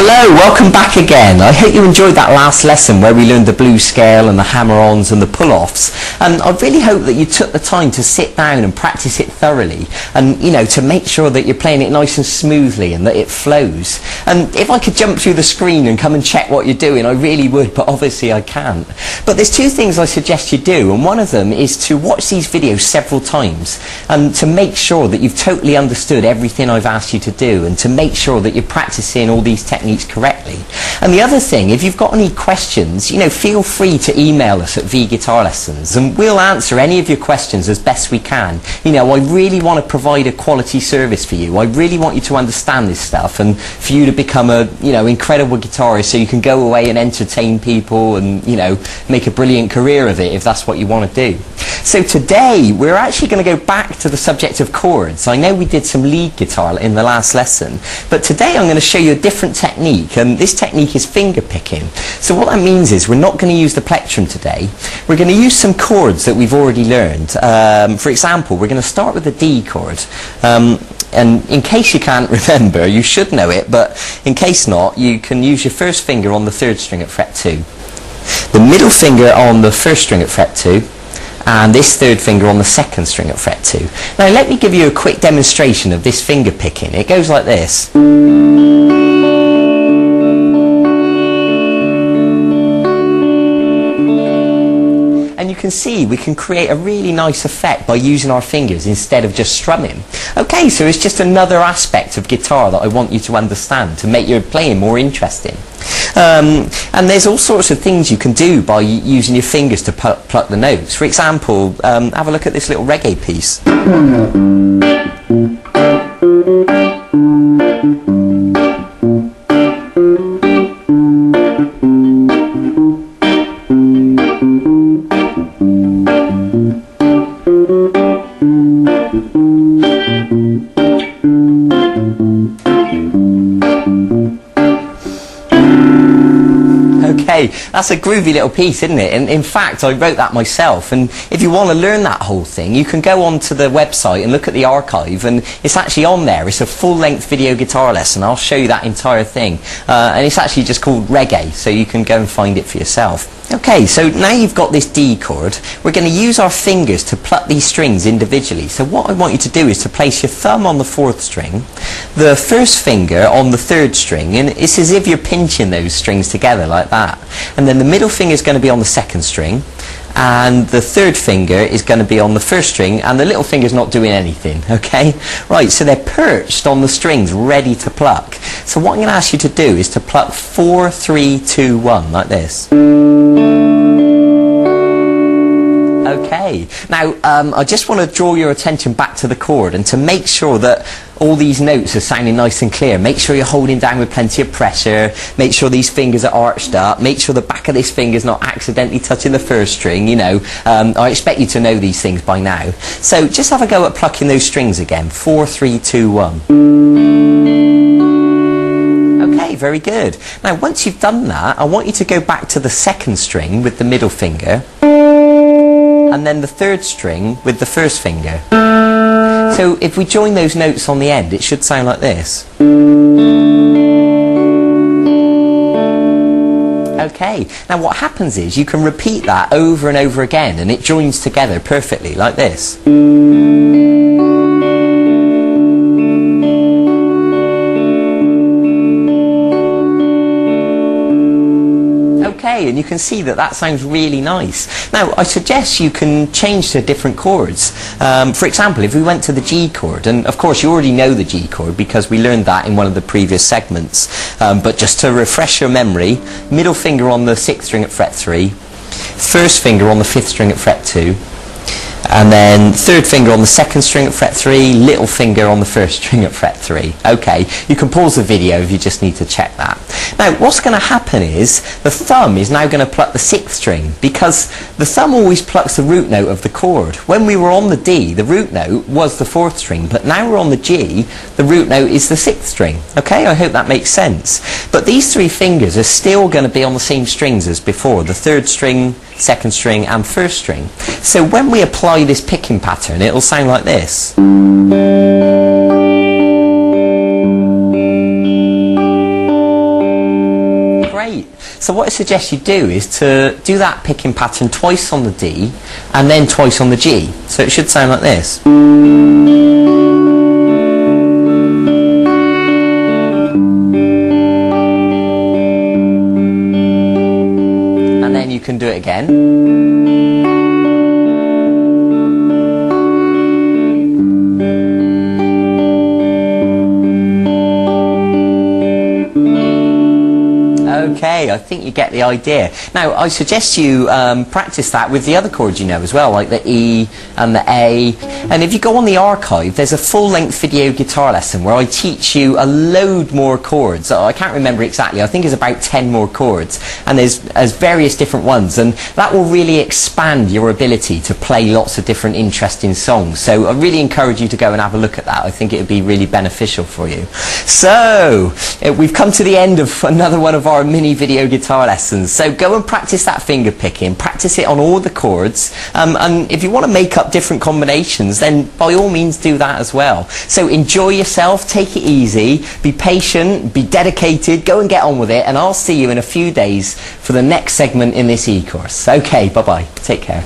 Hello, welcome back again. I hope you enjoyed that last lesson where we learned the blues scale and the hammer-ons and the pull-offs. And I really hope that you took the time to sit down and practice it thoroughly and, you know, to make sure that you're playing it nice and smoothly and that it flows. And if I could jump through the screen and come and check what you're doing, I really would, but obviously I can't. But there's two things I suggest you do, and one of them is to watch these videos several times and to make sure that you've totally understood everything I've asked you to do and to make sure that you're practicing all these techniques correctly. And the other thing, if you've got any questions, you know, feel free to email us at V-Guitar Lessons and we'll answer any of your questions as best we can. You know, I really want to provide a quality service for you. I really want you to understand this stuff and for you to become a, you know, incredible guitarist so you can go away and entertain people and, you know, make a brilliant career of it if that's what you want to do. So today we're actually going to go back to the subject of chords. I know we did some lead guitar in the last lesson, but today I'm going to show you a different technique, and this technique is finger picking. So what that means is we're not going to use the plectrum today. We're going to use some chords that we've already learned. For example, we're going to start with the D chord. And in case you can't remember, you should know it, but in case not, you can use your first finger on the 3rd string at fret 2, the middle finger on the 1st string at fret 2, and this 3rd finger on the 2nd string at fret 2. Now let me give you a quick demonstration of this finger picking. It goes like this. And you can see we can create a really nice effect by using our fingers instead of just strumming. Okay, so it's just another aspect of guitar that I want you to understand to make your playing more interesting. And there's all sorts of things you can do by using your fingers to pluck the notes. For example, have a look at this little reggae piece. Okay, that's a groovy little piece, isn't it? And in fact, I wrote that myself. And if you want to learn that whole thing, you can go onto the website and look at the archive, and it's actually on there. It's a full-length video guitar lesson. I'll show you that entire thing. And it's actually just called Reggae, so you can go and find it for yourself. Okay, so now you've got this D chord, we're going to use our fingers to pluck these strings individually. So what I want you to do is to place your thumb on the 4th string, the 1st finger on the 3rd string, and it's as if you're pinching those strings together like that. And then the middle finger is going to be on the 2nd string, and the 3rd finger is going to be on the 1st string, and the little finger's not doing anything, okay? Right, so they're perched on the strings, ready to pluck. So what I'm going to ask you to do is to pluck 4, 3, 2, 1, like this. Okay, now I just want to draw your attention back to the chord, and to make sure that all these notes are sounding nice and clear, make sure you're holding down with plenty of pressure, make sure these fingers are arched up, make sure the back of this finger's not accidentally touching the 1st string, you know. I expect you to know these things by now. So just have a go at plucking those strings again. 4, 3, 2, 1. Okay, very good. Now once you've done that, I want you to go back to the 2nd string with the middle finger, and then the 3rd string with the 1st finger. So if we join those notes on the end, it should sound like this. Okay, now what happens is you can repeat that over and over again and it joins together perfectly like this. Okay, and you can see that that sounds really nice. Now, I suggest you can change to different chords. For example, if we went to the G chord, and of course you already know the G chord because we learned that in one of the previous segments, but just to refresh your memory, middle finger on the 6th string at fret 3, 1st finger on the 5th string at fret 2, and then 3rd finger on the 2nd string at fret 3, little finger on the 1st string at fret 3. Okay, you can pause the video if you just need to check that. Now what's going to happen is the thumb is now going to pluck the 6th string, because the thumb always plucks the root note of the chord. When we were on the D, the root note was the 4th string, but now we're on the G, the root note is the 6th string. Okay, I hope that makes sense. But these 3 fingers are still going to be on the same strings as before, the 3rd string, 2nd string and 1st string. So when we apply this picking pattern, it'll sound like this. So what I suggest you do is to do that picking pattern twice on the D and then twice on the G. So it should sound like this. And then you can do it again. Okay, I think you get the idea. Now, I suggest you practice that with the other chords you know as well, like the E and the A. And if you go on the archive, there's a full-length video guitar lesson where I teach you a load more chords. I can't remember exactly, I think it's about 10 more chords. And there's various different ones, and that will really expand your ability to play lots of different interesting songs. So I really encourage you to go and have a look at that. I think it would be really beneficial for you. So, we've come to the end of another one of our mini video guitar lessons. So go and practice that finger picking, practice it on all the chords, and if you want to make up different combinations, then by all means do that as well. So enjoy yourself, take it easy, be patient, be dedicated, go and get on with it, and I'll see you in a few days for the next segment in this e-course. Okay, bye bye, take care.